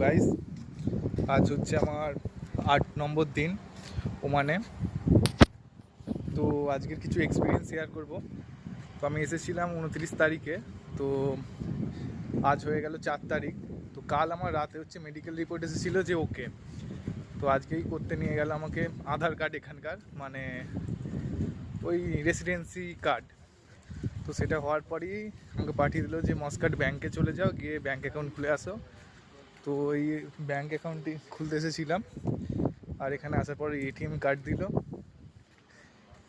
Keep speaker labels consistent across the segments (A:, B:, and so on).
A: Guys, আজ হচ্ছে আমার 8 নম্বর দিন ওমানে। তো আজকের কিছু এক্সপিরিয়েন্স শেয়ার করব। তো আমি এসেছিলাম 29 তারিখে, তো আজ হয়ে গেল 4 তারিখ। তো কাল আমার রাতে হচ্ছে মেডিকেল রিপোর্ট এসেছিলো যে ওকে। তো আজকেই করতে নিয়ে গেল আমাকে আধার কার্ড, এখানকার মানে ওই রেসিডেন্সি কার্ড। তো সেটা হওয়ার পরই আমাকে পাঠিয়ে দিল যে মস্কাট ব্যাংকে চলে যাও, গিয়ে ব্যাংক অ্যাকাউন্ট খুলে আসো। তো এই ব্যাংক অ্যাকাউন্টটি খুলতে এসেছিলাম, আর এখানে আসার পর এটিএম কার্ড দিল।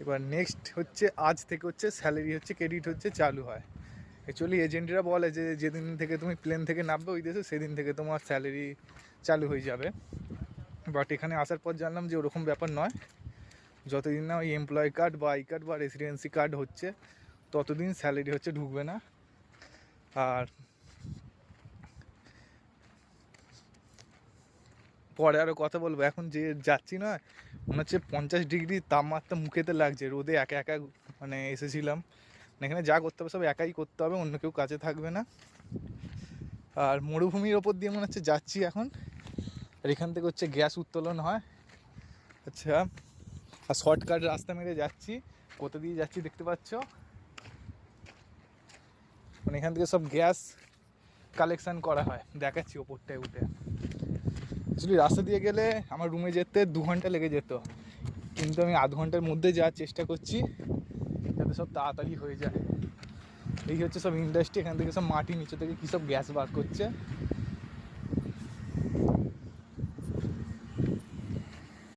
A: এবার নেক্সট হচ্ছে আজ থেকে হচ্ছে স্যালারি হচ্ছে ক্রেডিট হচ্ছে চালু হয়। অ্যাকচুয়ালি এজেন্টরা বলে যে যেদিন থেকে তুমি প্লেন থেকে নামবে ওই দেশে, সেদিন থেকে তোমার স্যালারি চালু হয়ে যাবে। বাট এখানে আসার পর জানলাম যে ওরকম ব্যাপার নয়। যতদিন না ওই এমপ্লয় কার্ড বা আই কার্ড বা রেসিডেন্সি কার্ড হচ্ছে, ততদিন স্যালারি হচ্ছে ঢুকবে না। আর পরে আরও কথা বলবো। এখন যে যাচ্ছি না, মনে হচ্ছে 50 ডিগ্রি তাপমাত্রা মুখেতে লাগছে, রোদে একা একা মানে এসেছিলাম। এখানে যা করতে হবে সব একাই করতে হবে, অন্য কেউ কাছে থাকবে না। আর মরুভূমির ওপর দিয়ে মনে হচ্ছে যাচ্ছি এখন। আর এখান থেকে হচ্ছে গ্যাস উত্তোলন হয়। আচ্ছা, আর শর্টকাট রাস্তা মেরে যাচ্ছি। কোথা দিয়ে যাচ্ছি দেখতে পাচ্ছ, মানে এখান থেকে সব গ্যাস কালেকশান করা হয়। দেখাচ্ছি ওপরটায় উঠে। অ্যাকচুয়ালি রাস্তা দিয়ে গেলে আমার রুমে যেতে 2 ঘন্টা লেগে যেত, কিন্তু আমি আধ ঘন্টার মধ্যে যাওয়ার চেষ্টা করছি যাতে সব তাড়াতাড়ি হয়ে যায়। এই হচ্ছে সব ইন্ডাস্ট্রি, এখান থেকে সব মাটি নিচে থেকে কী সব গ্যাস বার করছে।